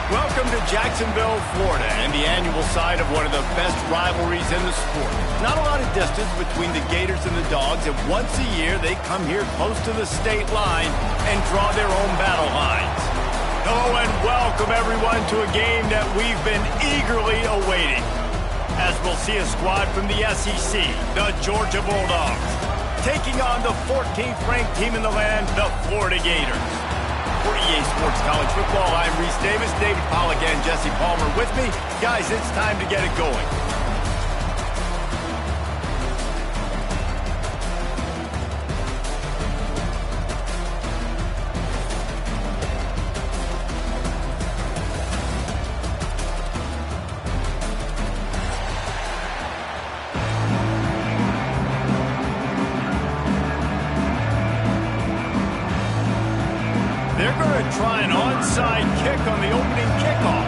Welcome to Jacksonville, Florida, and the annual site of one of the best rivalries in the sport. Not a lot of distance between the Gators and the Dogs, and once a year they come here close to the state line and draw their own battle lines. Hello and welcome everyone to a game that we've been eagerly awaiting, as we'll see a squad from the SEC, the Georgia Bulldogs, taking on the 14th ranked team in the land, the Florida Gators. For EA Sports College Football, I'm Reese Davis, David Pollack, and Jesse Palmer with me. Guys, it's time to get it going. They're going to try an onside kick on the opening kickoff.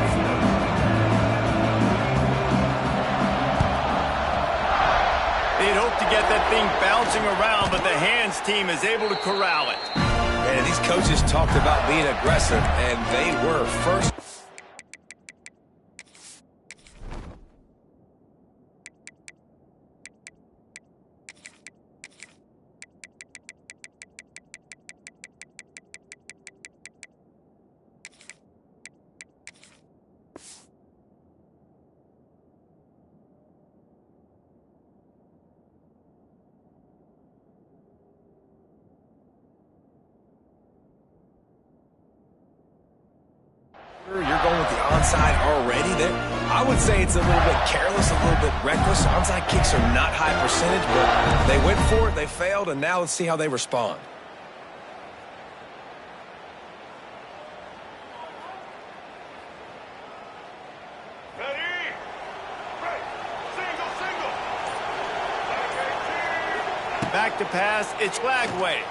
They'd hope to get that thing bouncing around, but the hands team is able to corral it. And these coaches talked about being aggressive, and they were first. You're going with the onside already there. I would say it's a little bit careless, a little bit reckless. Onside kicks are not high percentage, but they went for it, they failed, and now let's see how they respond. Ready? Right. Single. Back to pass, it's Lagway.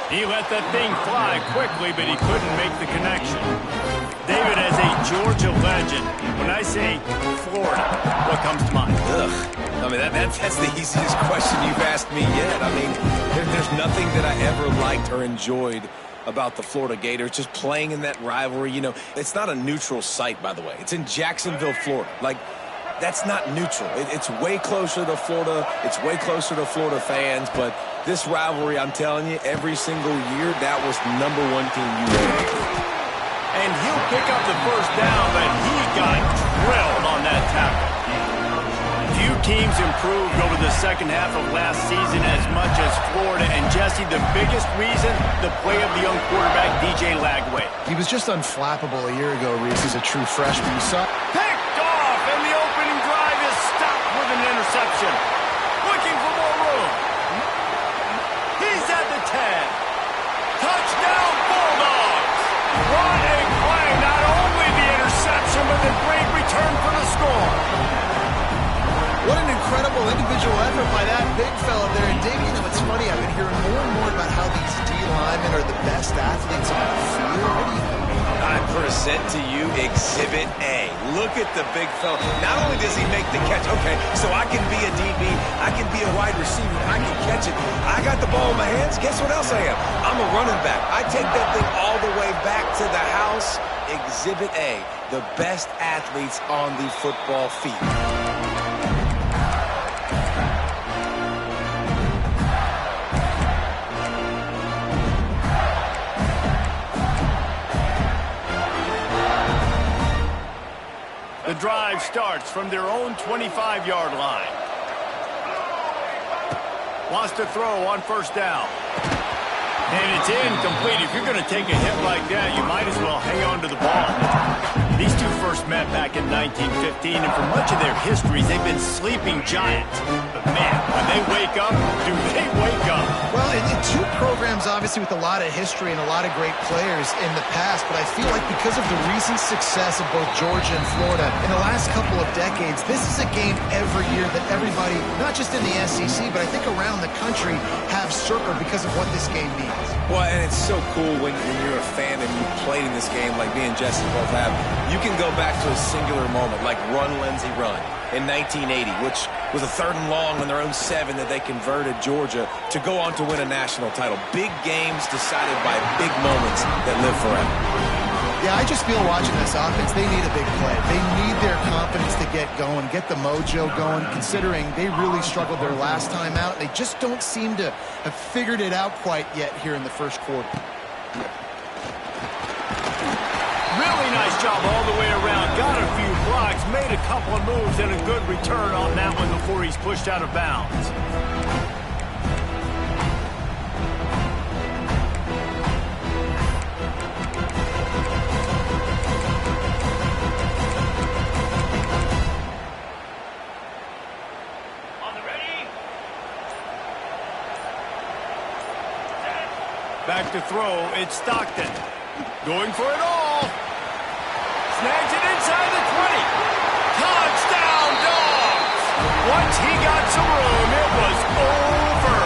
He let that thing fly quickly, but he couldn't make the connection. David, as a Georgia legend, when I say Florida, what comes to mind? Ugh. I mean, that's the easiest question you've asked me yet. I mean, there's nothing that I ever liked or enjoyed about the Florida Gators, just playing in that rivalry. You know, it's not a neutral site, by the way. It's in Jacksonville, Florida. Like, that's not neutral. It's way closer to Florida. It's way closer to Florida fans. But this rivalry, I'm telling you, every single year, that was #1 team you wanted. And he'll pick up the first down, but he got drilled on that tackle. Few teams improved over the second half of last season as much as Florida. And Jesse, the biggest reason, the play of the young quarterback, DJ Lagway. He was just unflappable a year ago, Reese. He's a true freshman. You saw Picked off, and the opening drive is stopped with an interception. Looking for more room. He's at the 10. Touchdown, Bulldogs. What a play. Not only the interception, but the great return for the score. what an incredible individual effort by that big fella there. And Dave, you know, it's funny. I've been hearing more and more about how these D linemen are the best athletes on the field. What do you think? I present to you Exhibit A. Look at the big fella. Not only does he make the catch, okay, so I can be a DB, I can be a wide receiver, I can catch it. I got the ball in my hands. Guess what else I am? I'm a running back. I take that thing all the way back to the house. Exhibit A, the best athletes on the football field. The drive starts from their own 25-yard line. Wants to throw on first down. And it's incomplete. If you're going to take a hit like that, you might as well hang on to the ball. These two first met back in 1915, and for much of their histories, they've been sleeping giants. But man, when they wake up, do they wake up? Well, in two programs, obviously, with a lot of history and a lot of great players in the past, but I feel like because of the recent success of both Georgia and Florida in the last couple of decades, this is a game every year that everybody, not just in the SEC, but I think around the country, have circled because of what this game means. Well, and it's so cool when you're a fan and you played in this game like me and Jesse both have. You can go back to a singular moment like Run, Lindsey, Run in 1980, which was a 3rd and long on their own 7 that they converted Georgia to go on to win a national title. Big games decided by big moments that live forever. Yeah, I just feel watching this offense, they need a big play. They need their confidence to get going, get the mojo going, considering they really struggled their last time out. They just don't seem to have figured it out quite yet here in the first quarter. Really nice job all the way around. Got a few blocks, made a couple of moves, and a good return on that one before he's pushed out of bounds. Back to throw, it's Stockton. Going for it all. Snags it inside the 20. Touchdown, Dogs! Once he got some room, it was over.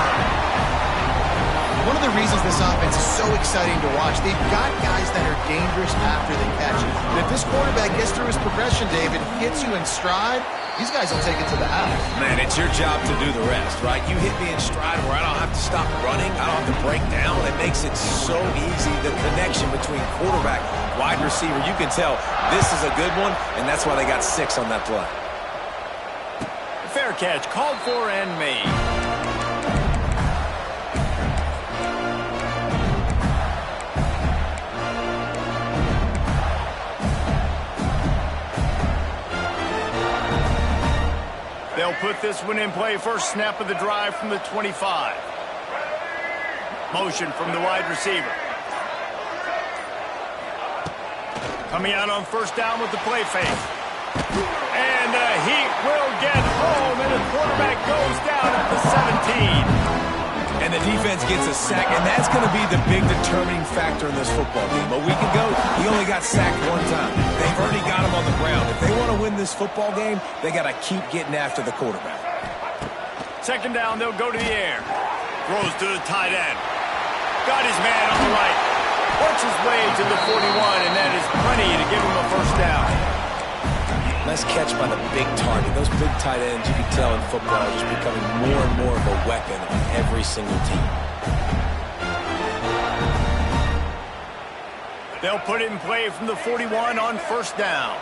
One of the reasons this offense is so exciting to watch, they've got guys that are dangerous after they catch it. And if this quarterback gets through his progression, David, hits you in stride, these guys will take it to the house. Man, it's your job to do the rest, right? You hit me in stride where I don't have to stop running. I don't have to break down. It makes it so easy. The connection between quarterback, wide receiver, you can tell this is a good one, and that's why they got 6 on that play. Fair catch, called for and made. They'll put this one in play. First snap of the drive from the 25. Motion from the wide receiver. Coming out on first down with the play fake. And he will get home, and the quarterback goes down at the 17. And the defense gets a sack, and that's going to be the big determining factor in this football game. A week ago, he only got sacked 1 time. They've already got him on the ground. If they want to win this football game, they got to keep getting after the quarterback. Second down, they'll go to the air. Throws to the tight end. Got his man on the right. Works his way to the 41, and that is plenty to give him a first down. Nice catch by the big target. Those big tight ends, you can tell in football, are just becoming more and more of a weapon on every single team. They'll put it in play from the 41 on first down.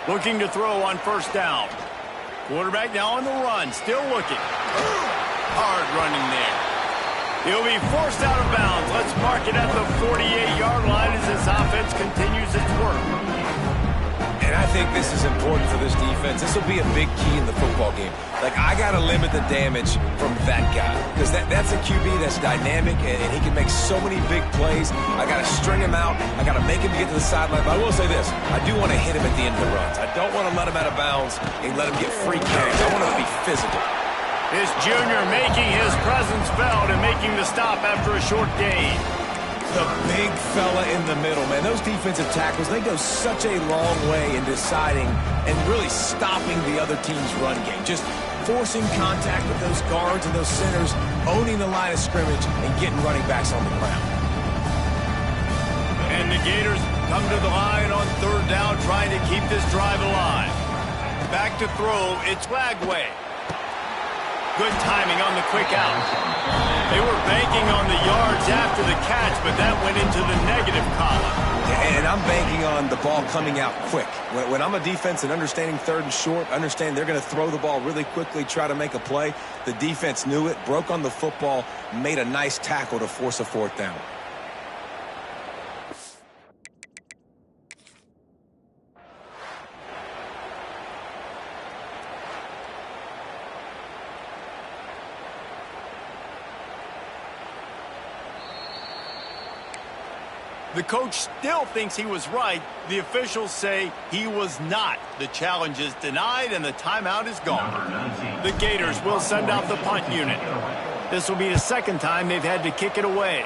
Looking to throw on first down. Quarterback now on the run, still looking. Hard running there. He'll be forced out of bounds. Let's mark it at the 48-yard line as this offense continues its work. And I think this is important for this defense. This will be a big key in the football game. Like, I got to limit the damage from that guy because that's a QB that's dynamic, and he can make so many big plays. I got to string him out. I got to make him get to the sideline. But I will say this. I do want to hit him at the end of the runs. I don't want to let him out of bounds and let him get free carries. I want him to be physical. This junior making his presence felt and making the stop after a short gain. The big fella in the middle, man. Those defensive tackles, they go such a long way in deciding and really stopping the other team's run game. Just forcing contact with those guards and those centers, owning the line of scrimmage, and getting running backs on the ground. And the Gators come to the line on third down, trying to keep this drive alive. Back to throw, it's Lagway. Good timing on the quick out. They were banking on the yards after the catch, but that went into the negative column. And I'm banking on the ball coming out quick. When I'm a defense and understanding third and short, understand they're going to throw the ball really quickly, try to make a play. The defense knew it, broke on the football, made a nice tackle to force a fourth down. The coach still thinks he was right. The officials say he was not. The challenge is denied, and the timeout is gone. The Gators will send out the punt unit. This will be the second time they've had to kick it away.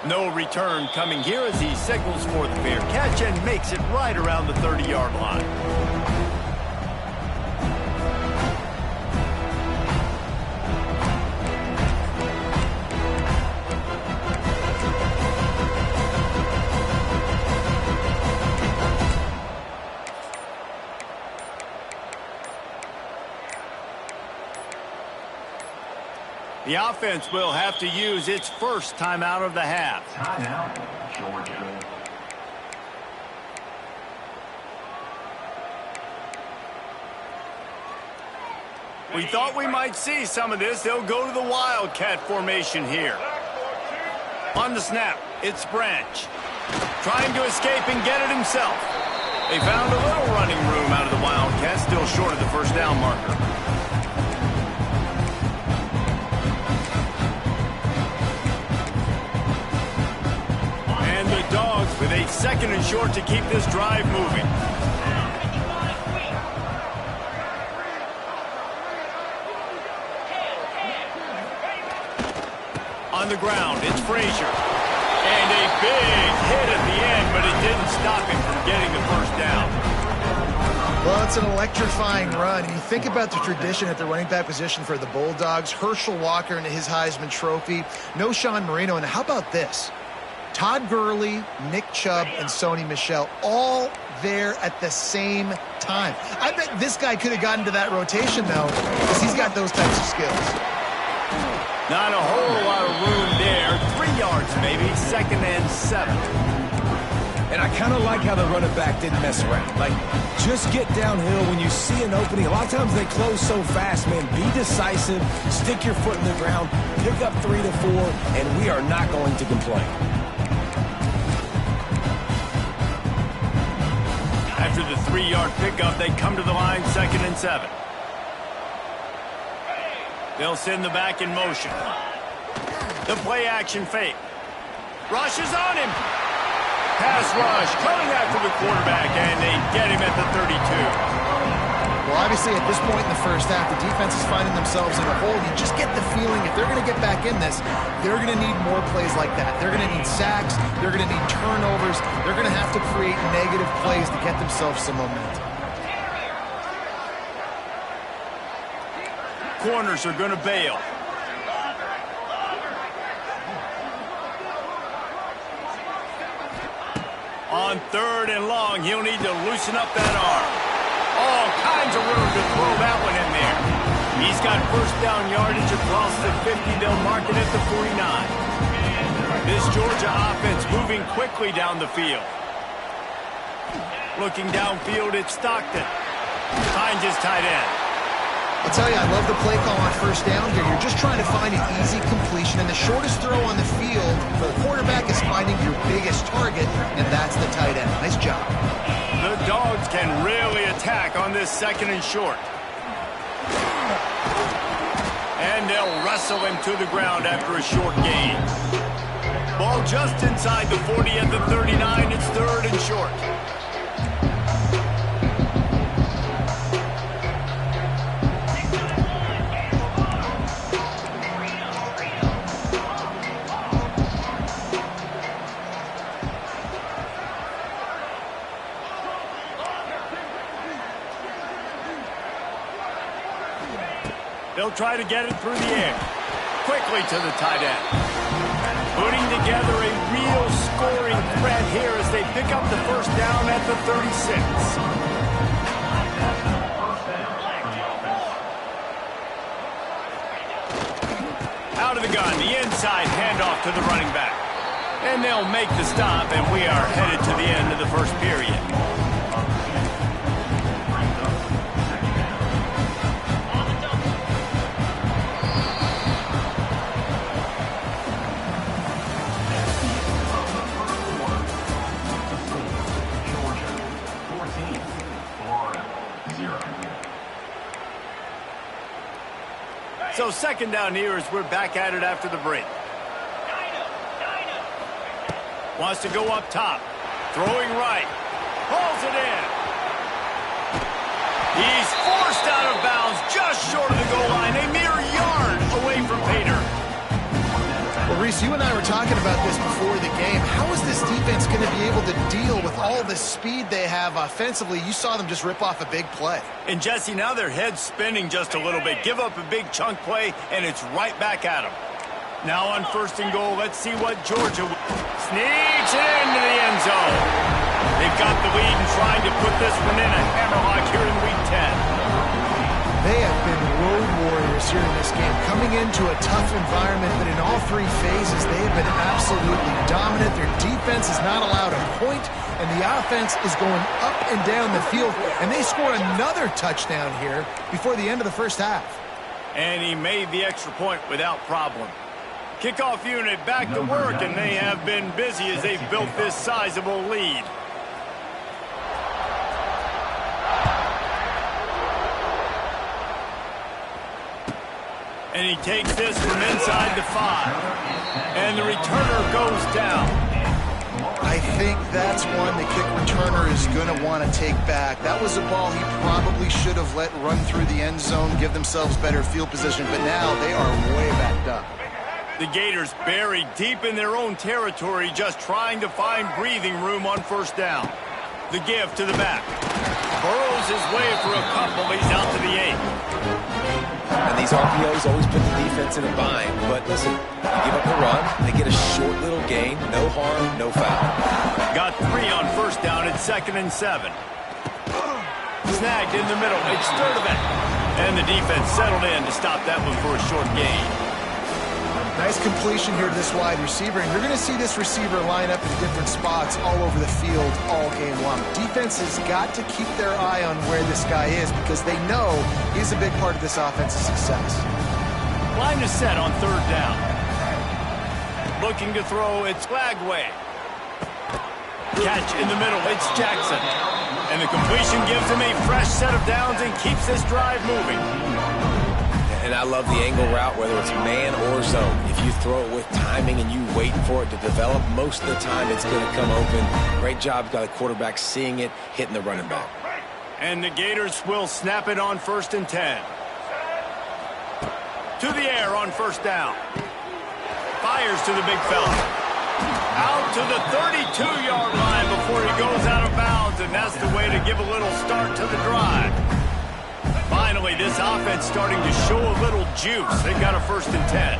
No return coming here as he signals for the fair catch and makes it right around the 30-yard line. The offense will have to use its first timeout of the half. Timeout, Georgia. We thought we might see some of this. They'll go to the Wildcat formation here. On the snap, it's Branch. Trying to escape and get it himself. They found a little running room out of the Wildcat, still short of the first down marker. And the Dogs with a 2nd and short to keep this drive moving. On the ground, it's Frazier. And a big hit at the end, but it didn't stop him from getting the first down. Well, it's an electrifying run. And you think about the tradition at the running back position for the Bulldogs. Herschel Walker and his Heisman Trophy. No Sean Marino. And how about this? Todd Gurley, Nick Chubb, and Sony Michel all there at the same time. I bet this guy could have gotten to that rotation, though, because he's got those types of skills. Not a whole lot of room there. 3 yards maybe, 2nd and 7. And I kind of like how the running back didn't mess around. Like, just get downhill when you see an opening. A lot of times they close so fast, man. Be decisive, stick your foot in the ground, pick up 3 to 4, and we are not going to complain. After the 3-yard pickup, they come to the line, 2nd and 7. They'll send the back in motion. The play action fake. Rush is on him. Pass rush coming after the quarterback, and they get him at the 32. Well, obviously, at this point in the first half, the defense is finding themselves in a hole. You just get the feeling if they're going to get back in this, they're going to need more plays like that. They're going to need sacks. They're going to need turnovers. They're going to have to create negative plays to get themselves some momentum. Corners are going to bail. On 3rd and long, he'll need to loosen up that arm. All kinds of room to throw that one in there. He's got first down yardage across the 50. They'll mark it at the 49. This Georgia offense moving quickly down the field. Looking downfield, it's Stockton. Finds his tight end. I'll tell you, I love the play call on first down here. You're just trying to find an easy completion, and the shortest throw on the field for the quarterback is finding your biggest target, and that's the tight end. Nice job. The Dogs can really attack on this 2nd and short. And they'll wrestle him to the ground after a short gain. Ball just inside the 40 at the 39. It's 3rd and short. They'll try to get it through the air. Quickly to the tight end. Putting together a real scoring threat here as they pick up the first down at the 36. Out of the gun, the inside handoff to the running back. And they'll make the stop, and we are headed to the end of the first period. So 2nd down here as we're back at it after the break. Wants to go up top. Throwing right. Pulls it in. He's forced out of bounds just short of the goal line. A mere yard away from Pater. Well, Reese, you and I were talking about this before the game. How is this defense going to be able to deal with all the speed they have offensively? You saw them just rip off a big play. And, Jesse, now their head's spinning just a little bit. Give up a big chunk play, and it's right back at them. Now on 1st and goal, let's see what Georgia sneaks it into the end zone. They've got the lead and trying to put this one in a hammerlock here in Week 10. They have been road warriors here in this game, coming into a tough environment, but in all three phases, they have been absolutely dominant. Their defense is not allowed a point, and the offense is going up and down the field, and they score another touchdown here before the end of the first half. And he made the extra point without problem. Kickoff unit back to work, and they have been busy as they've built this sizable lead. And he takes this from inside the 5. And the returner goes down. I think that's one the kick returner is going to want to take back. That was a ball he probably should have let run through the end zone, give themselves better field position, but now they are way backed up. The Gators buried deep in their own territory, just trying to find breathing room on first down. The give to the back. Burrows his way for a couple. He's out to the 8. And these RPOs always put the defense in a bind. But listen, you give up a run, they get a short little gain, no harm, no foul. Got 3 on first down at 2nd and 7. Snagged in the middle. It's Sturdivant. And the defense settled in to stop that one for a short gain. Nice completion here to this wide receiver, and you're going to see this receiver line up in different spots all over the field all game long. Defense has got to keep their eye on where this guy is because they know he's a big part of this offense's success. Line is set on 3rd down. Looking to throw, it's Flagway. Catch in the middle, it's Jackson. And the completion gives him a fresh set of downs and keeps this drive moving. And I love the angle route, whether it's man or zone. If you throw it with timing and you wait for it to develop, most of the time it's going to come open. Great job by the quarterback seeing it, hitting the running back. And the Gators will snap it on 1st and 10. To the air on 1st down. Fires to the big fella. Out to the 32-yard line before he goes out of bounds, and that's the way to give a little start to the drive. Finally, this offense starting to show a little juice. They've got a 1st and 10.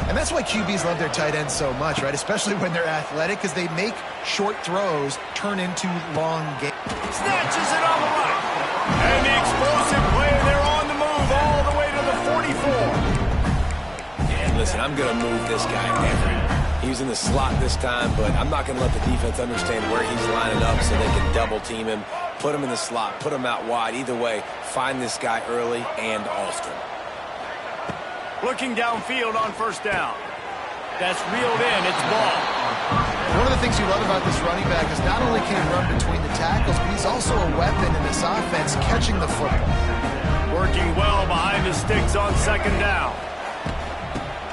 And that's why QBs love their tight ends so much, right? Especially when they're athletic, because they make short throws turn into long games. Snatches it on the right. And the explosive play, they're on the move all the way to the 44. And listen, I'm going to move this guy everywhere. He's in the slot this time, but I'm not going to let the defense understand where he's lining up so they can double team him. Put him in the slot, put him out wide. Either way, find this guy early and often. Looking downfield on 1st down. That's reeled in. It's ball. One of the things you love about this running back is not only can he run between the tackles, but he's also a weapon in this offense catching the football. Working well behind the sticks on 2nd down.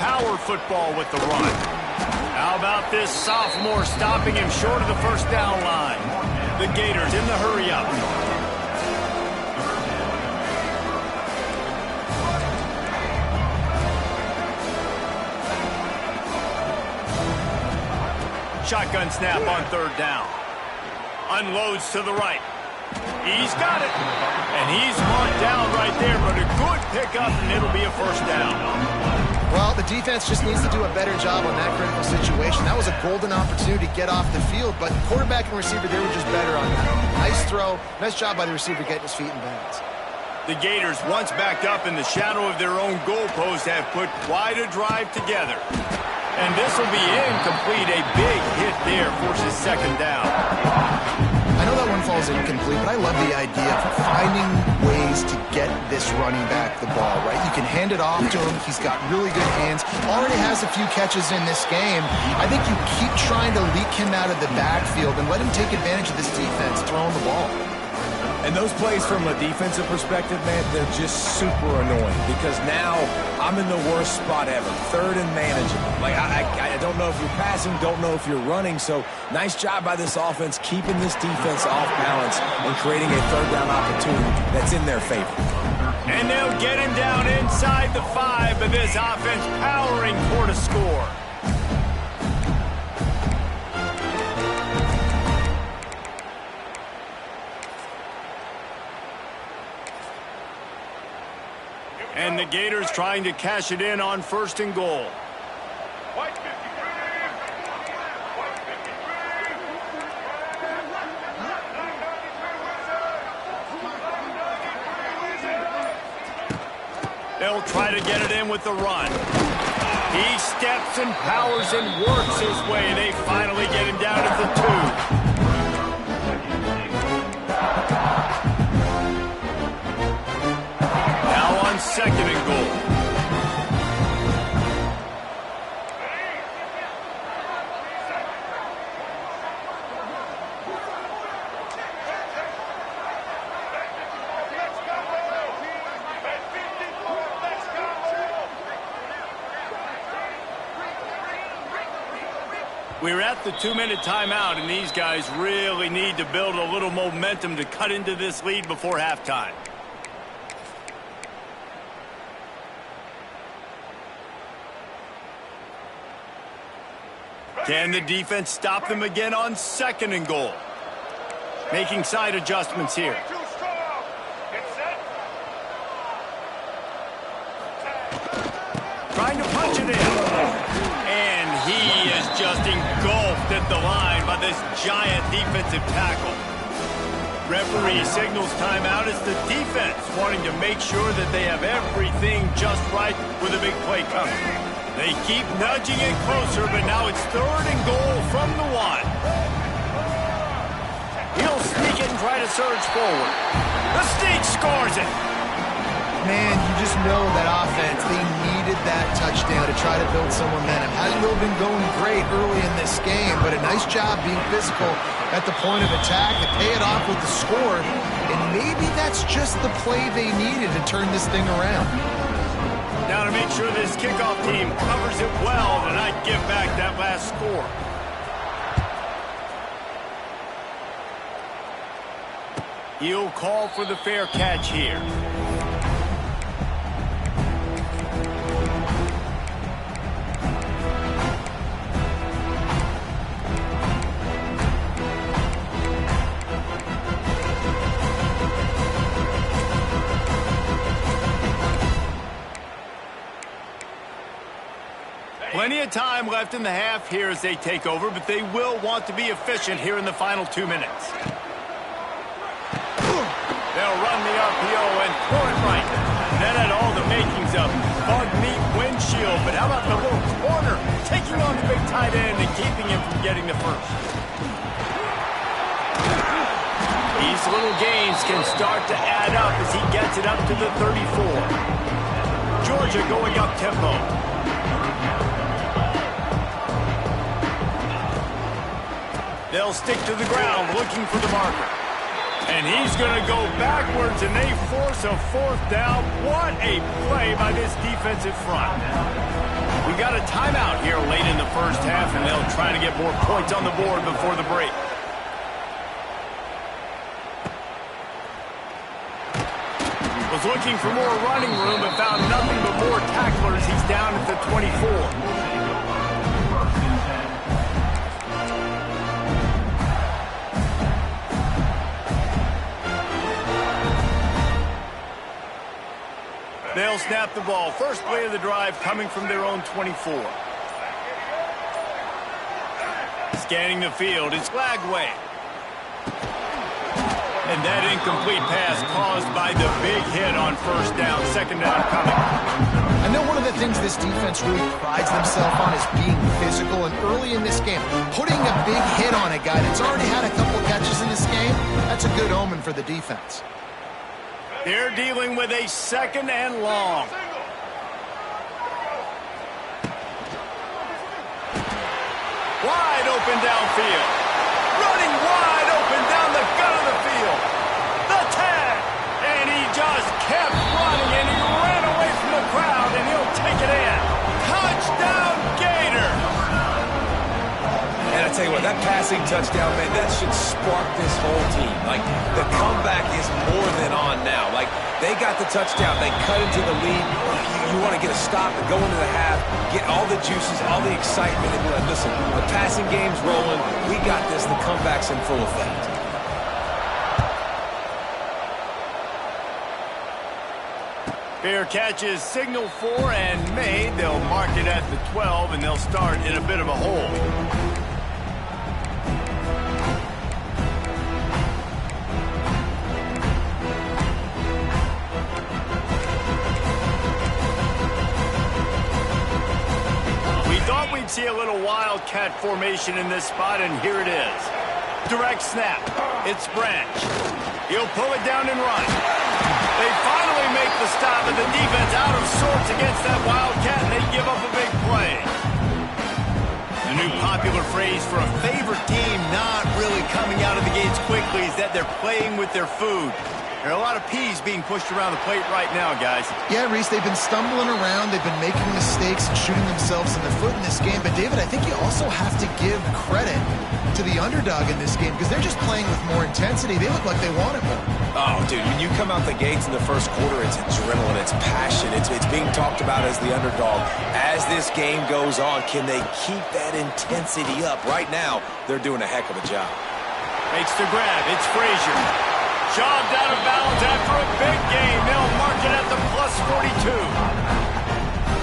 Power football with the run. How about this sophomore stopping him short of the 1st down line? The Gators in the hurry-up. Shotgun snap on 3rd down. Unloads to the right. He's got it. And he's marked down right there, but a good pickup, and it'll be a 1st down. Well, the defense just needs to do a better job on that critical situation. That was a golden opportunity to get off the field, but quarterback and receiver, they were just better on that. Nice throw. Nice job by the receiver getting his feet in bounds. The Gators, once backed up in the shadow of their own goalpost, have put quite a drive together. And this will be incomplete. A big hit there forces 2nd down. I know that one falls incomplete, but I love the idea of finding ways to get this running back the ball, right? You can hand it off to him. He's got really good hands. Already has a few catches in this game. I think you keep trying to leak him out of the backfield and let him take advantage of this defense throwing the ball. And those plays from a defensive perspective, man, they're just super annoying because now I'm in the worst spot ever. 3rd and manageable. Like, I don't know if you're passing, don't know if you're running. So nice job by this offense keeping this defense off balance and creating a 3rd down opportunity that's in their favor. And they'll get him down inside the 5, but this offense powering toward a score. And the Gators trying to cash it in on 1st and goal. White 53. White 53. They'll try to get it in with the run. He steps and powers and works his way. They finally get him down at the 2. Now on 2nd and goal. We're at the 2-minute timeout, and these guys really need to build a little momentum to cut into this lead before halftime. Can the defense stop them again on 2nd and goal? Making side adjustments here. Trying to punch it in. And he is just engulfed at the line by this giant defensive tackle. Referee signals timeout as the defense wanting to make sure that they have everything just right with a big play coming. They keep nudging it closer, but now it's 3rd and goal from the 1. He'll sneak it and try to surge forward. The sneak scores it. Man, you just know that offense, they needed that touchdown to try to build some momentum. Hasn't really been going great early in this game, but a nice job being physical at the point of attack and pay it off with the score. And maybe that's just the play they needed to turn this thing around. Now to make sure this kickoff team covers it well and not give back that last score. He'll call for the fair catch here. Plenty of time left in the half here as they take over, but they will want to be efficient here in the final 2 minutes. They'll run the RPO and throw it right. That had all the makings of bug meat windshield, but how about the little corner taking on the big tight end and keeping him from getting the first? These little gains can start to add up as he gets it up to the 34. Georgia going up tempo. They'll stick to the ground looking for the marker. And he's going to go backwards, and they force a 4th down. What a play by this defensive front. We got a timeout here late in the first half, and they'll try to get more points on the board before the break. Was looking for more running room, but found nothing but more tacklers. He's down at the 24. They'll snap the ball. First play of the drive coming from their own 24. Scanning the field, it's Lagway. And that incomplete pass caused by the big hit on 1st down. 2nd down coming. I know one of the things this defense really prides themselves on is being physical, and early in this game, putting a big hit on a guy that's already had a couple catches in this game, that's a good omen for the defense. They're dealing with a 2nd and long. Wide open downfield. Running wide open down the gut of the field. The tag. And he just kept running, and he ran away from the crowd, and he'll take it in. Touchdown, Gators. And I tell you what, that passing touchdown, man, that should spark this whole team. Like, the comeback is more than on now. Like, they got the touchdown. They cut into the lead. You want to get a stop and go into the half, get all the juices, all the excitement, and be like, listen, the passing game's rolling. We got this. The comeback's in full effect. Fair catch is signaled for and made. They'll mark it at the 12, and they'll start in a bit of a hole. Thought we'd see a little wildcat formation in this spot, and here it is. Direct snap. It's Branch. He'll pull it down and run. They finally make the stop, and the defense out of sorts against that wildcat, and they give up a big play. The new popular phrase for a favorite team not really coming out of the gates quickly is that they're playing with their food. There are a lot of peas being pushed around the plate right now, guys. Yeah, Reese, they've been stumbling around. They've been making mistakes and shooting themselves in the foot in this game. But, David, I think you also have to give credit to the underdog in this game because they're just playing with more intensity. They look like they want it more. Oh, dude, when you come out the gates in the first quarter, it's adrenaline, it's passion. It's being talked about as the underdog. As this game goes on, can they keep that intensity up? Right now, they're doing a heck of a job. Makes the grab. It's Frazier. Shoved out of bounds after a big game. They'll mark it at the +42.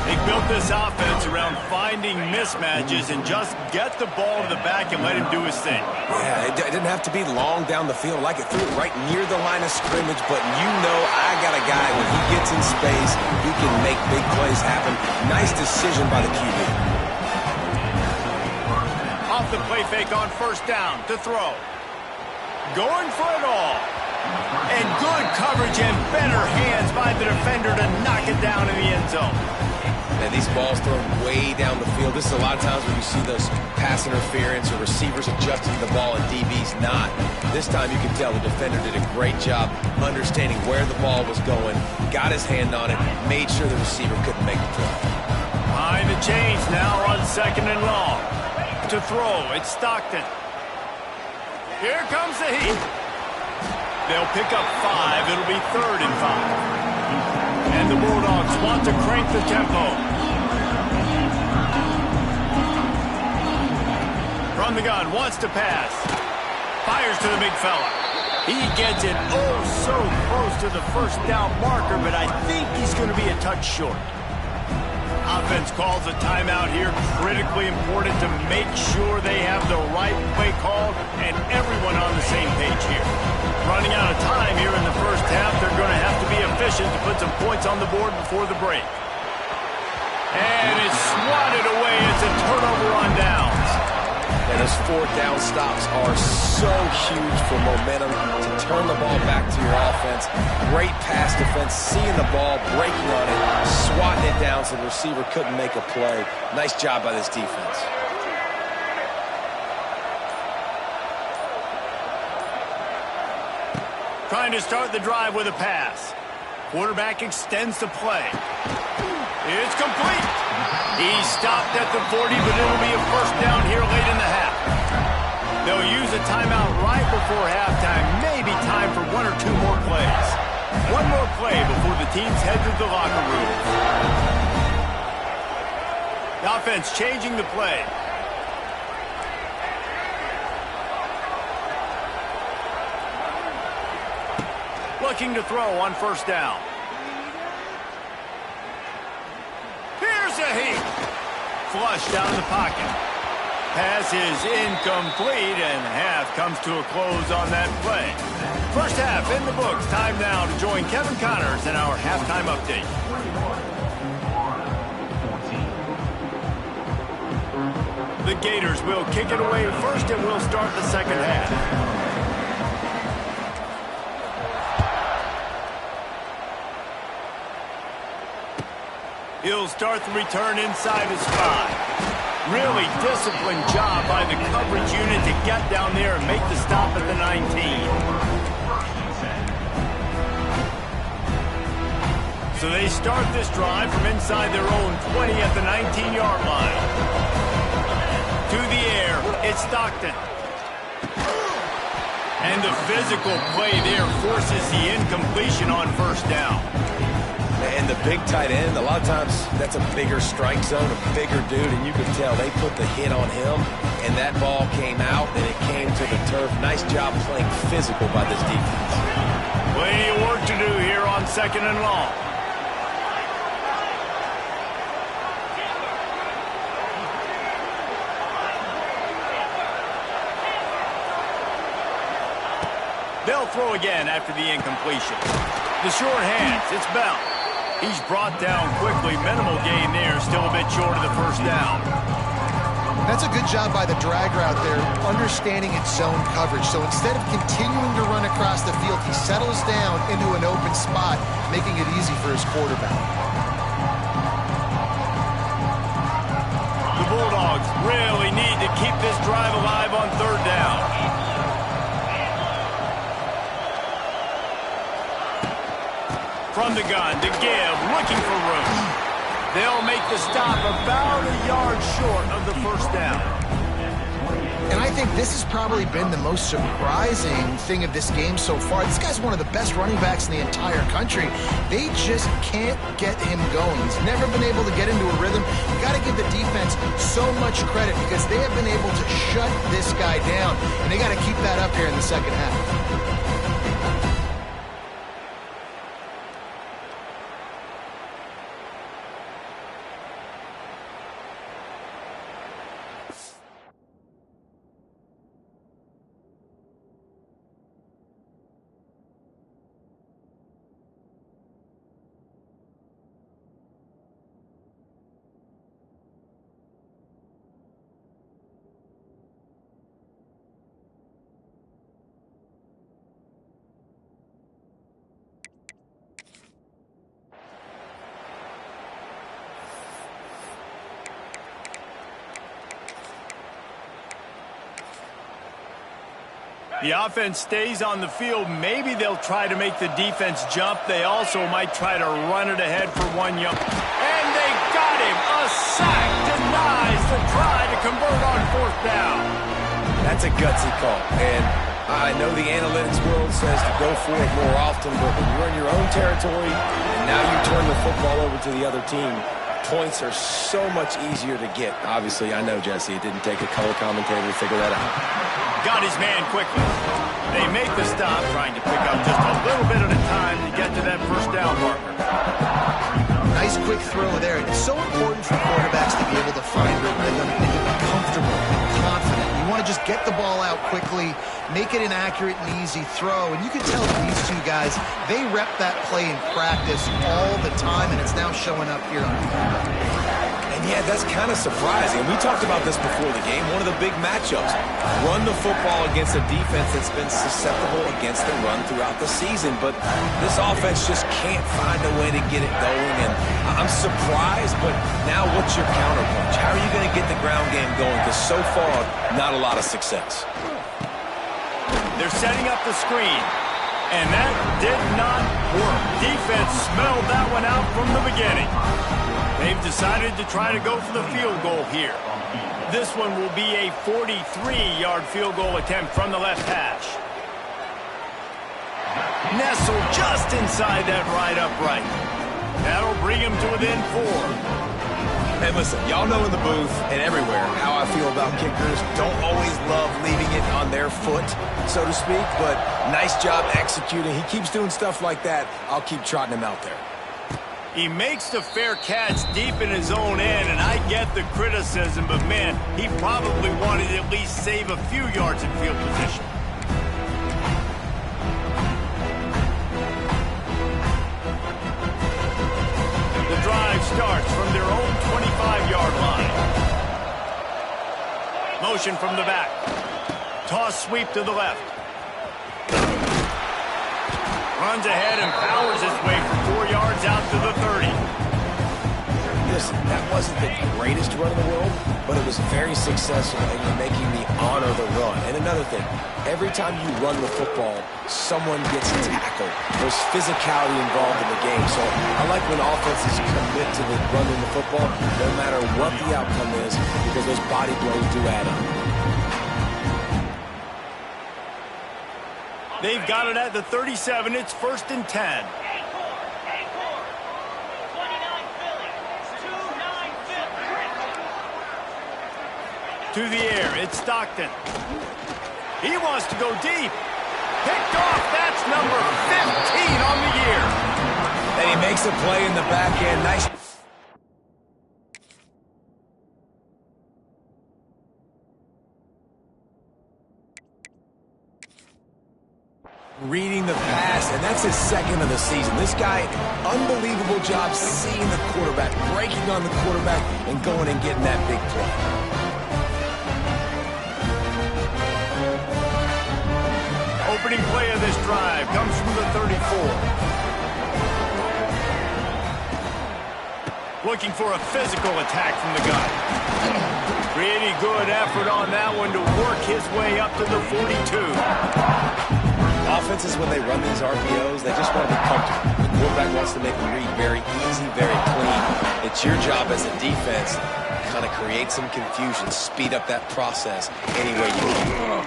They built this offense around finding mismatches and just get the ball to the back and let him do his thing. Yeah, it didn't have to be long down the field. Like it threw it right near the line of scrimmage, but you know I got a guy when he gets in space, he can make big plays happen. Nice decision by the QB. Off the play fake on first down to throw. Going for it all. And good coverage and better hands by the defender to knock it down in the end zone. And these balls thrown way down the field. This is a lot of times when you see those pass interference or receivers adjusting the ball and DBs not. This time you can tell the defender did a great job understanding where the ball was going, got his hand on it, made sure the receiver couldn't make the throw. Behind the chains now on second and long. To throw, it's Stockton. Here comes the heat. They'll pick up 5. It'll be 3rd and 5. And the Bulldogs want to crank the tempo. From the gun, wants to pass. Fires to the big fella. He gets it oh so close to the first down marker, but I think he's going to be a touch short. Offense calls a timeout here. Critically important to make sure they have the right play called and everyone on the same page here. Running out of time here in the first half. They're going to have to be efficient to put some points on the board before the break. And it's swatted away. It's a turnover on downs. And those 4th down stops are so huge for momentum to turn the ball back to your offense. Great pass defense, seeing the ball, breaking on it, swatting it down so the receiver couldn't make a play. Nice job by this defense. Trying to start the drive with a pass. Quarterback extends the play. It's complete. He stopped at the 40, but it'll be a first down here late in the half. They'll use a timeout right before halftime. Maybe time for 1 or 2 more plays. 1 more play before the teams head to the locker room. The offense changing the play. Looking to throw on first down. Here's a heat. Flushed out of the pocket. Pass is incomplete, and half comes to a close on that play. First half in the books. Time now to join Kevin Connors in our halftime update. The Gators will kick it away first, and we'll start the second half. He'll start the return inside his 5. Really disciplined job by the coverage unit to get down there and make the stop at the 19. So they start this drive from inside their own 20 at the 19-yard line. To the air, it's Stockton. And the physical play there forces the incompletion on first down. And the big tight end, a lot of times that's a bigger strike zone, a bigger dude, and you can tell they put the hit on him, and that ball came out, and it came to the turf. Nice job playing physical by this defense. Plenty of work to do here on second and long. They'll throw again after the incompletion. The short hands, it's Bell. He's brought down quickly. Minimal gain there, still a bit short of the first down. That's a good job by the drag route there, understanding its zone coverage. So instead of continuing to run across the field, he settles down into an open spot, making it easy for his quarterback. The Bulldogs really need to keep this drive alive on third down. From the gun to give, looking for room. They'll make the stop about a yard short of the first down. And I think this has probably been the most surprising thing of this game so far. This guy's one of the best running backs in the entire country. They just can't get him going. He's never been able to get into a rhythm. You got to give the defense so much credit because they have been able to shut this guy down, and they got to keep that up here in the second half. The offense stays on the field. Maybe they'll try to make the defense jump. They also might try to run it ahead for 1 yard. And they got him. A sack denies the try to convert on fourth down. That's a gutsy call. And I know the analytics world says to go for it more often, but when you're in your own territory and now you turn the football over to the other team, points are so much easier to get. Obviously, I know, Jesse, it didn't take a color commentator to figure that out. Got his man quickly. They make the stop, trying to pick up just a little bit at a time to get to that first down marker. Nice quick throw there. It's so important for quarterbacks to be able to find their rhythm and to be comfortable and confident. You want to just get the ball out quickly, make it an accurate and easy throw. And you can tell that these two guys, they rep that play in practice all the time, and it's now showing up here on the Yeah, that's kind of surprising. We talked about this before the game. One of the big matchups. Run the football against a defense that's been susceptible against the run throughout the season. But this offense just can't find a way to get it going. And I'm surprised, but now what's your counterpunch? How are you going to get the ground game going? Because so far, not a lot of success. They're setting up the screen. And that did not work. Defense smelled that one out from the beginning. They've decided to try to go for the field goal here. This one will be a 43-yard field goal attempt from the left hash. Nestled just inside that right upright. That'll bring him to within 4. And listen, y'all know in the booth and everywhere how I feel about kickers. Don't always love leaving it on their foot, so to speak, but nice job executing. He keeps doing stuff like that. I'll keep trotting him out there. He makes the fair catch deep in his own end, and I get the criticism, but man, he probably wanted to at least save a few yards in field position. The drive starts from their own 25-yard line. Motion from the back. Toss sweep to the left. Runs ahead and powers his way for 4 yards out to the 30. Listen, that wasn't the greatest run in the world, but it was very successful, and you're making me honor the run. And another thing, every time you run the football, someone gets tackled. There's physicality involved in the game. So I like when offenses commit to the running the football, no matter what the outcome is, because those body blows do add up. They've got it at the 37. It's 1st and 10. To the air, it's Stockton. He wants to go deep. Picked off, that's number 15 on the year. And he makes a play in the back end. Nice. Reading the pass, and that's his second of the season. This guy, unbelievable job seeing the quarterback, breaking on the quarterback, and going and getting that big play. looking for a physical attack from the gun. Pretty good effort on that one to work his way up to the 42. Offenses, when they run these RPOs, they just want to be comfortable. The quarterback wants to make them read very easy, very clean. It's your job as a defense to kind of create some confusion, speed up that process any way you can.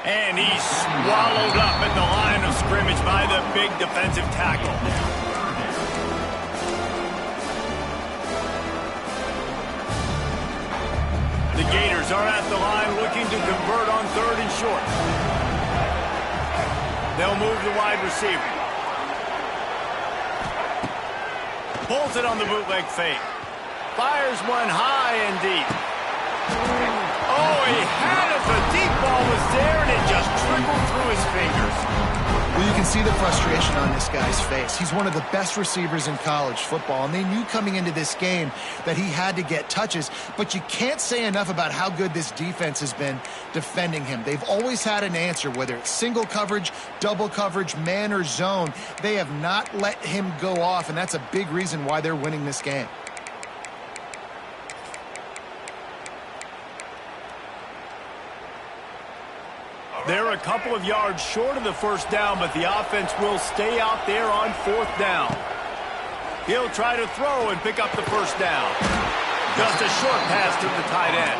And he's swallowed up at the line of scrimmage by the big defensive tackle. The Gators are at the line looking to convert on 3rd and short. They'll move the wide receiver. Pulls it on the bootleg fake. Fires one high and deep. Oh, he had it. The deep ball was there, and it just trickled through his fingers. Well, you can see the frustration on this guy's face. He's one of the best receivers in college football, and they knew coming into this game that he had to get touches, but you can't say enough about how good this defense has been defending him. They've always had an answer, whether it's single coverage, double coverage, man or zone. They have not let him go off, and that's a big reason why they're winning this game. They're a couple of yards short of the first down, but the offense will stay out there on 4th down. He'll try to throw and pick up the first down. Just a short pass to the tight end.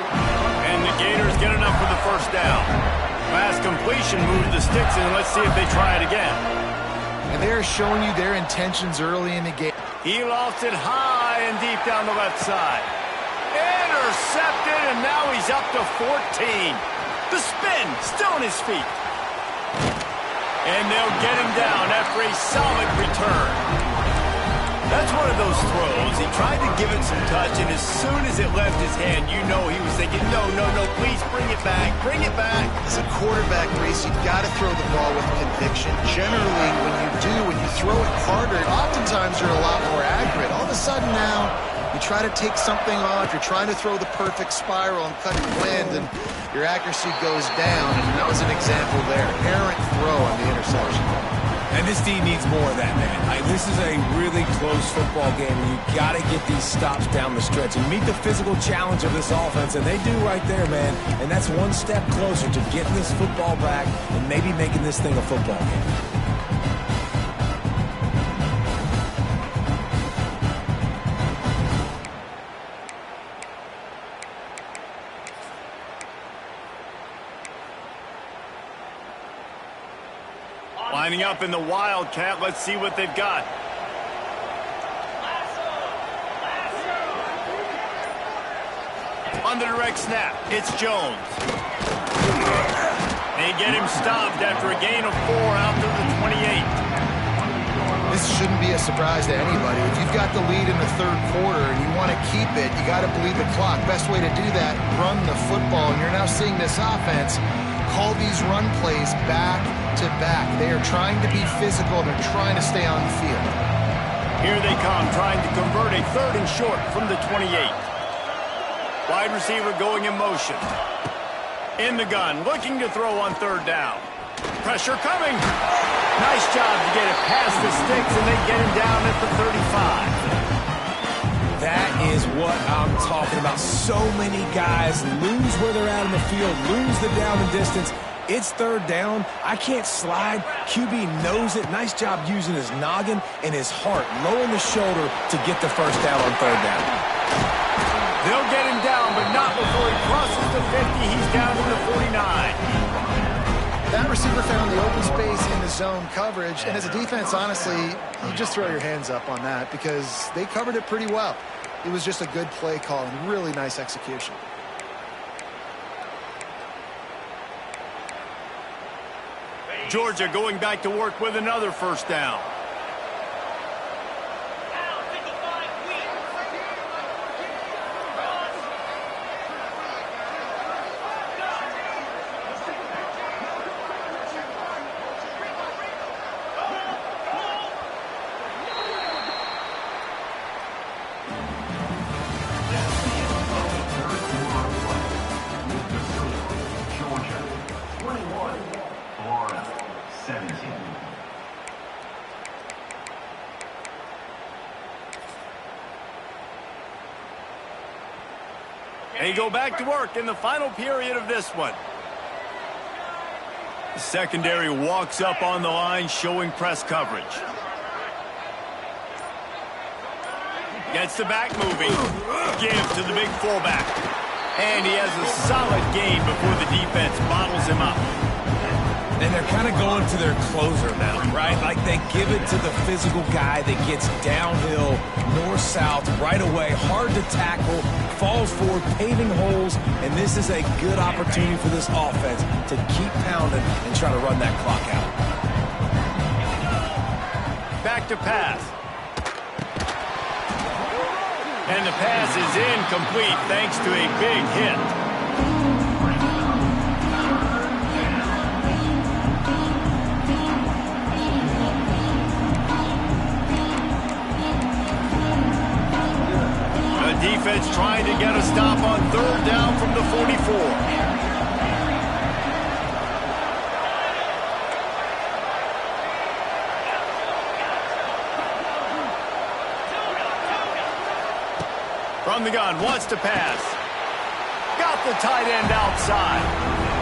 And the Gators get enough for the first down. Pass completion moves the sticks, and let's see if they try it again. And they're showing you their intentions early in the game. He lost it high and deep down the left side. Intercepted, and now he's up to 14. The spin, still on his feet. And they'll get him down after a solid return. That's one of those throws. He tried to give it some touch, and as soon as it left his hand, you know he was thinking, no, no, no, please bring it back, bring it back. As a quarterback, Reese, you've got to throw the ball with conviction. Generally, when you throw it harder, oftentimes you're a lot more accurate. All of a sudden now, you try to take something off, you're trying to throw the perfect spiral and cut the wind, and your accuracy goes down, and that was an example there. Errant throw on the interception. And this team needs more of that, man. This is a really close football game, and you got to get these stops down the stretch and meet the physical challenge of this offense, and they do right there, man. And that's one step closer to getting this football back and maybe making this thing a football game. Lining up in the Wildcat. Let's see what they've got. On the direct snap, it's Jones. They get him stopped after a gain of 4 out to the 28. This shouldn't be a surprise to anybody. If you've got the lead in the 3rd quarter and you want to keep it, you got to bleed the clock. Best way to do that, run the football. And you're now seeing this offense call these run plays back to back. They are trying to be physical. They're trying to stay on the field. Here they come, trying to convert a 3rd and short from the 28. Wide receiver going in motion. In the gun, looking to throw on 3rd down. Pressure coming. Nice job to get it past the sticks, and they get him down at the 35. That is what I'm talking about. So many guys lose where they're at in the field, lose the down and distance. It's 3rd down. I can't slide. QB knows it. Nice job using his noggin and his heart, lowering the shoulder to get the first down on 3rd down. They'll get him down, but not before he crosses the 50. He's down to the 49. That receiver found the open space in the zone coverage, and as a defense, honestly, you just throw your hands up on that because they covered it pretty well. It was just a good play call and really nice execution. Georgia going back to work with another first down. They go back to work in the final period of this one. The secondary walks up on the line, showing press coverage. Gets the back moving. Gives to the big fullback. And he has a solid gain before the defense bottles him up. And they're kind of going to their closer now, right? Like they give it to the physical guy that gets downhill, north-south, right away, hard to tackle, falls forward, paving holes, and this is a good opportunity for this offense to keep pounding and try to run that clock out. Back to pass. And the pass is incomplete thanks to a big hit. Defense trying to get a stop on third down from the 44. From the gun, wants to pass. Got the tight end outside.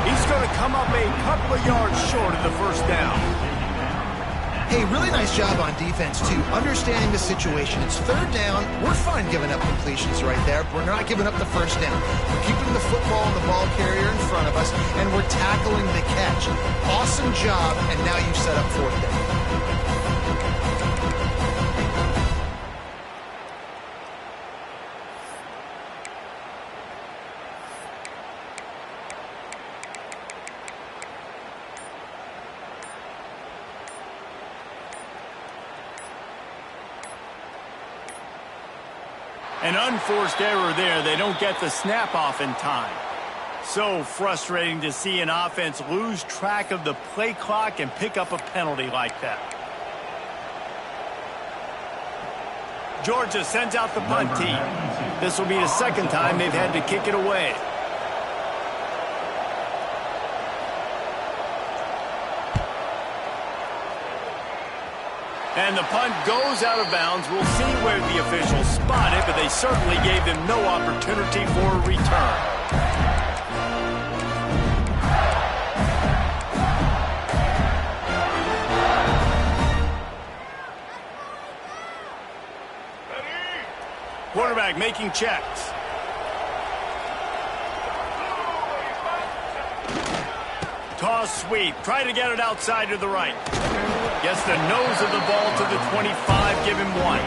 He's going to come up a couple of yards short of the first down. Hey, really nice job on defense, too, understanding the situation. It's third down. We're fine giving up completions right there. We're not giving up the first down. We're keeping the football and the ball carrier in front of us, and we're tackling the catch. Awesome job, and now you've set up fourth down. An unforced error there. They don't get the snap off in time. So frustrating to see an offense lose track of the play clock and pick up a penalty like that. Georgia sends out the punt team. This will be the second time they've had to kick it away. And the punt goes out of bounds. We'll see where the officials spot it, but they certainly gave them no opportunity for a return. Quarterback making checks. Toss sweep. Try to get it outside to the right. Gets the nose of the ball to the 25, give him one.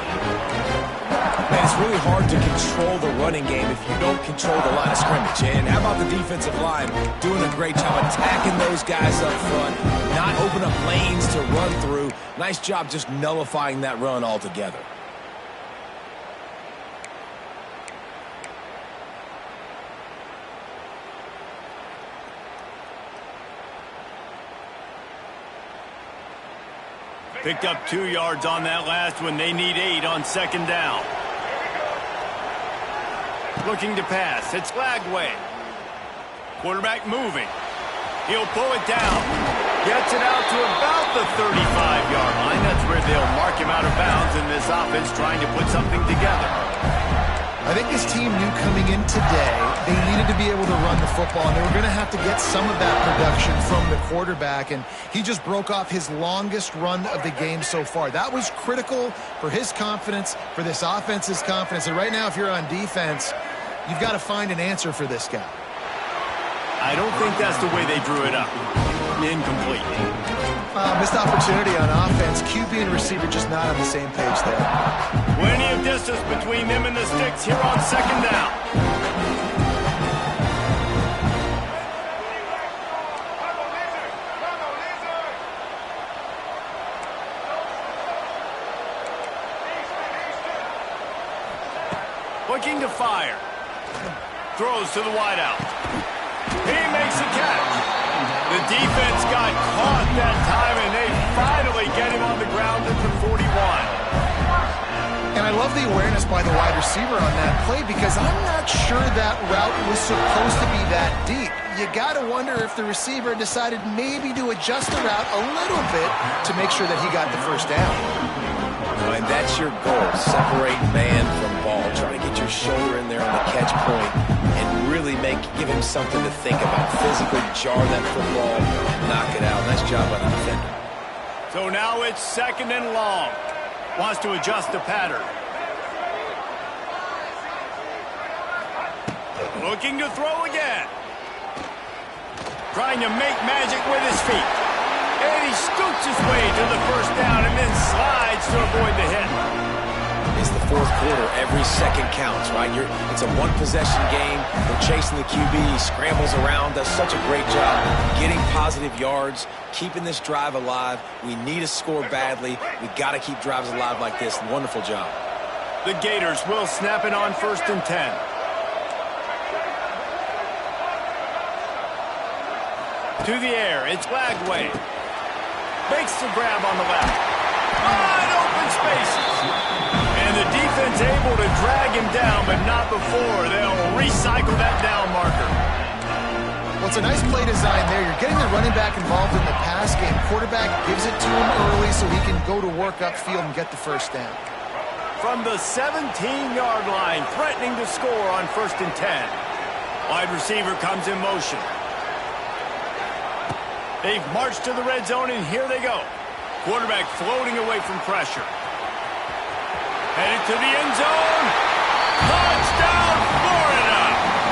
Man, it's really hard to control the running game if you don't control the line of scrimmage. And how about the defensive line doing a great job attacking those guys up front, not open up lanes to run through. Nice job just nullifying that run altogether. Picked up 2 yards on that last one. They need 8 on second down. Looking to pass. It's Lagway. Quarterback moving. He'll pull it down. Gets it out to about the 35-yard line. That's where they'll mark him out of bounds in this offense trying to put something together. I think this team knew coming in today they needed to be able to run the football, and they were going to have to get some of that production from the quarterback, and he just broke off his longest run of the game so far. That was critical for his confidence, for this offense's confidence, and right now if you're on defense, you've got to find an answer for this guy. I don't think that's the way they drew it up. Incomplete. Missed opportunity on offense. QB and receiver just not on the same page there. Plenty of distance between them and the sticks here on second down. Looking to fire. Throws to the wideout. He makes a catch. The defense got caught that time, and they finally get him on the ground at the 41. And I love the awareness by the wide receiver on that play because I'm not sure that route was supposed to be that deep. You got to wonder if the receiver decided maybe to adjust the route a little bit to make sure that he got the first down. And that's your goal. Separate man from ball. Try to get your shoulder in there on the catch point. and really give him something to think about. Physically jar that football, knock it out. Nice job by the defender. So now it's 2nd and long. Wants to adjust the pattern. Looking to throw again. Trying to make magic with his feet. And he scoots his way to the first down and then slides to avoid the hit. It's the 4th quarter. Every second counts, right? It's a one-possession game. We're chasing the QB. He scrambles around, does such a great job getting positive yards, keeping this drive alive. We need to score badly. We got to keep drives alive like this. Wonderful job. The Gators will snap it on 1st and 10. To the air, it's Lagway. Makes the grab on the left. Wide open spaces. And the defense able to drag him down, but not before. They'll recycle that down marker. Well, it's a nice play design there. You're getting the running back involved in the pass game. Quarterback gives it to him early so he can go to work upfield and get the first down. From the 17-yard line, threatening to score on 1st and 10. Wide receiver comes in motion. They've marched to the red zone, and here they go. Quarterback floating away from pressure. Headed to the end zone. Touchdown, Florida!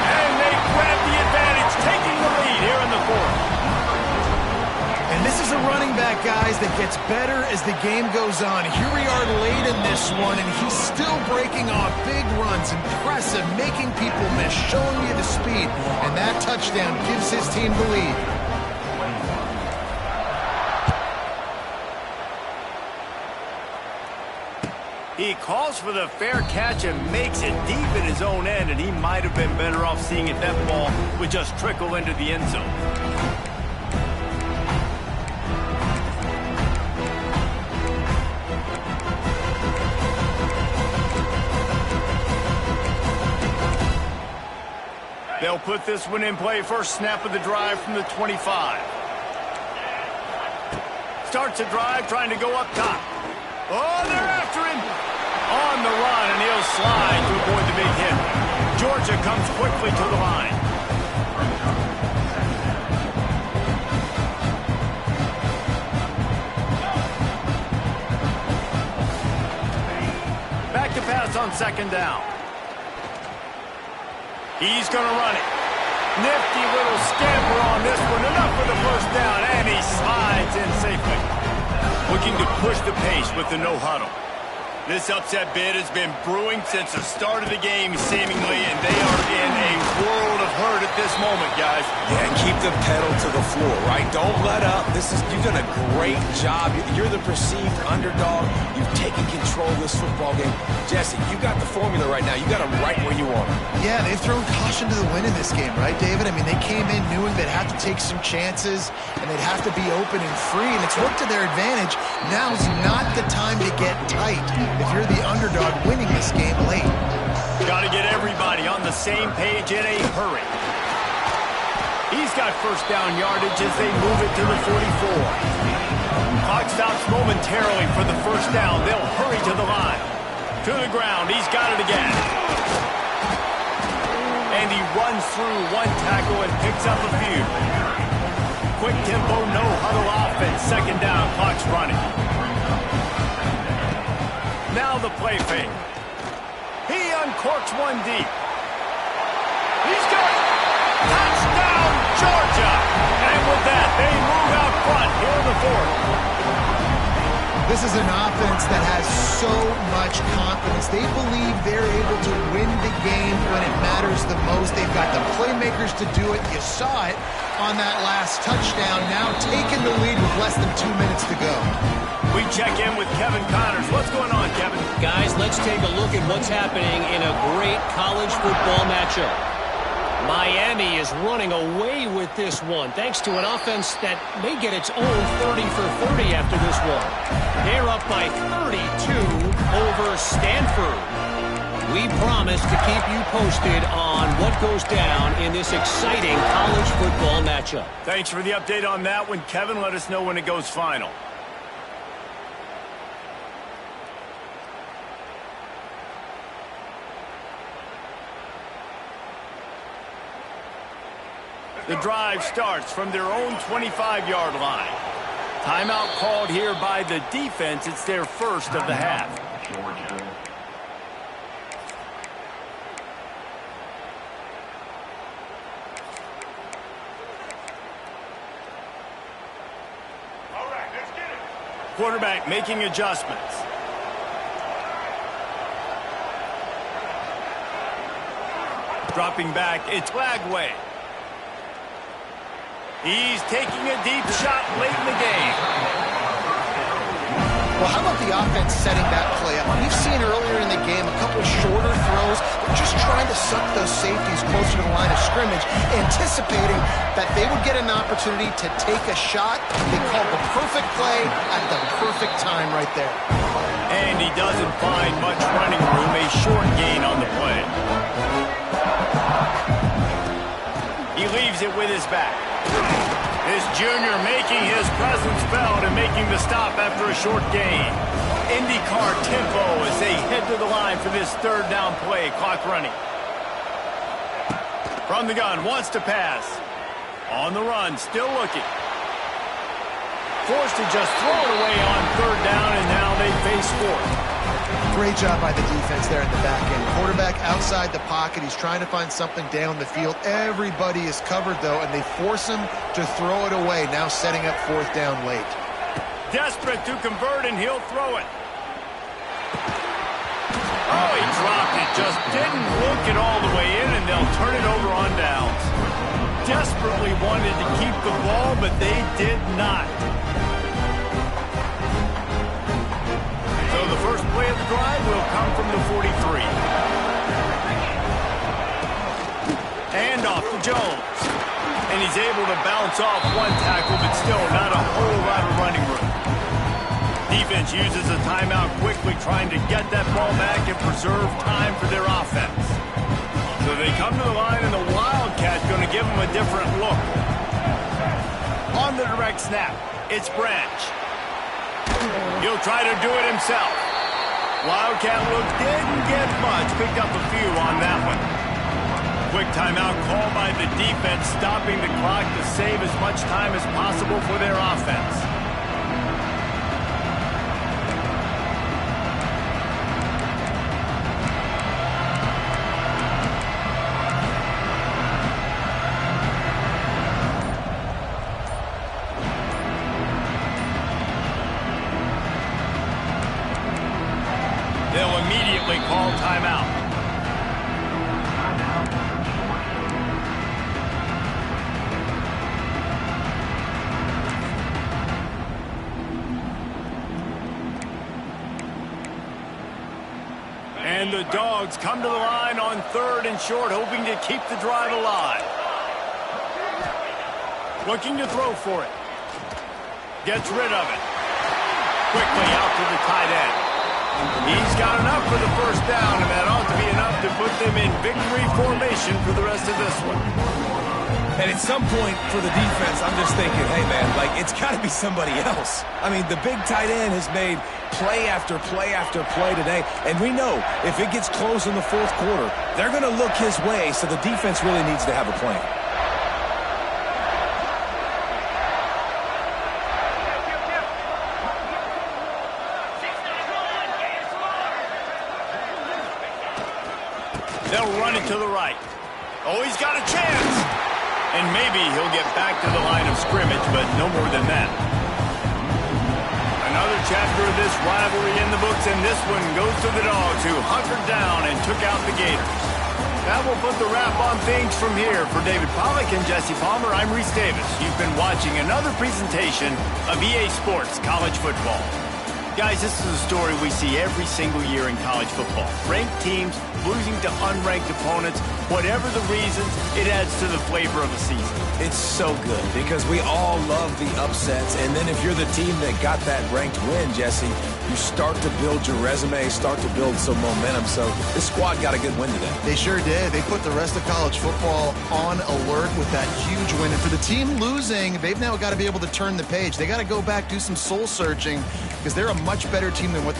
And they grab the advantage, taking the lead here in the 4th. And this is a running back, guys, that gets better as the game goes on. Here we are late in this one, and he's still breaking off big runs. Impressive, making people miss, showing you the speed. And that touchdown gives his team the lead. He calls for the fair catch and makes it deep in his own end, and he might have been better off seeing if that ball would just trickle into the end zone. They'll put this one in play. First snap of the drive from the 25. Starts a drive trying to go up top. Oh, they're after him. On the run, and he'll slide to avoid the big hit. Georgia comes quickly to the line. Back to pass on 2nd down. He's going to run it. Nifty little scamper on this one. Enough for the first down, and he slides in safely. Looking to push the pace with the no huddle. This upset bid has been brewing since the start of the game, seemingly, and they are in a world of hurt at this moment, guys. Yeah, and keep the pedal to the floor, right? Don't let up. You've done a great job. You're the perceived underdog. You've taken control of this football game. Jesse, you got the formula right now. You got them right where you want them. Yeah, they've thrown caution to the wind in this game, right, David? I mean, they came in knowing they'd have to take some chances, and they'd have to be open and free, and it's worked to their advantage. Now's not the time to get tight if you're the underdog winning this game late. Got to get everybody on the same page in a hurry. He's got first down yardage as they move it to the 44. Clock stops momentarily for the first down. They'll hurry to the line. To the ground. He's got it again. And he runs through one tackle and picks up a few. Quick tempo, no huddle offense. 2nd down, clock's running. Now the play fake. He uncorks one deep. He's got it. Touchdown, Georgia. And with that, they move out front here in the 4th. This is an offense that has so much confidence. They believe they're able to win the game when it matters the most. They've got the playmakers to do it. You saw it on that last touchdown. Now taking the lead with less than 2 minutes to go. We check in with Kevin Connors. What's going on, Kevin? Guys, let's take a look at what's happening in a great college football matchup. Miami is running away with this one, thanks to an offense that may get its own 30 for 30 after this one. They're up by 32 over Stanford. We promise to keep you posted on what goes down in this exciting college football matchup. Thanks for the update on that one, Kevin. Let us know when it goes final. The drive starts from their own 25-yard line. Timeout called here by the defense. It's their first of the half. Georgia. All right, let's get it. Quarterback making adjustments. Dropping back, it's Lagway. He's taking a deep shot late in the game. Well, how about the offense setting that play up? We've seen earlier in the game a couple shorter throws. They're just trying to suck those safeties closer to the line of scrimmage, anticipating that they would get an opportunity to take a shot. They called the perfect play at the perfect time right there. And he doesn't find much running room, a short gain on the play. He leaves it with his back. This junior making his presence felt and making the stop after a short gain. IndyCar tempo as they head to the line for this third down play. Clock running. From the gun, wants to pass. On the run, still looking. Forced to just throw it away on third down, and now they face fourth. Great job by the defense there in the back end. Quarterback outside the pocket. He's trying to find something down the field. Everybody is covered, though, and they force him to throw it away, now setting up fourth down late. Desperate to convert, and he'll throw it. Oh, he dropped it. Just didn't look it all the way in, and they'll turn it over on downs. Desperately wanted to keep the ball, but they did not. So the first play of the drive will come from the 43. And off to Jones. And he's able to bounce off one tackle, but still not a whole lot of running room. Defense uses a timeout quickly, trying to get that ball back and preserve time for their offense. So they come to the line, and the Wildcat's going to give them a different look. On the direct snap, it's Branch. He'll try to do it himself. Wildcat look didn't get much. Picked up a few on that one. Quick timeout called by the defense, stopping the clock to save as much time as possible for their offense. They'll immediately call timeout. And the Dogs come to the line on third and short, hoping to keep the drive alive. Looking to throw for it. Gets rid of it. Quickly out to the tight end. He's got enough for the first down, and that ought to be enough to put them in victory formation for the rest of this one. And at some point for the defense, I'm just thinking, hey, man, like, it's got to be somebody else. I mean, the big tight end has made play after play after play today, and we know if it gets close in the fourth quarter, they're going to look his way, so the defense really needs to have a plan. They'll run it to the right. Oh, he's got a chance. And maybe he'll get back to the line of scrimmage, but no more than that. Another chapter of this rivalry in the books, and this one goes to the Dogs, who hunkered down and took out the Gators. That will put the wrap on things from here. For David Pollack and Jesse Palmer, I'm Reese Davis. You've been watching another presentation of EA Sports College Football. Guys, this is a story we see every single year in college football. Ranked teams losing to unranked opponents. Whatever the reasons, it adds to the flavor of a season. It's so good because we all love the upsets. And then if you're the team that got that ranked win, Jesse, you start to build your resume, start to build some momentum. So this squad got a good win today. They sure did. They put the rest of college football on alert with that huge win. And for the team losing, they've now got to be able to turn the page. They got to go back, do some soul searching, because they're a much better team than what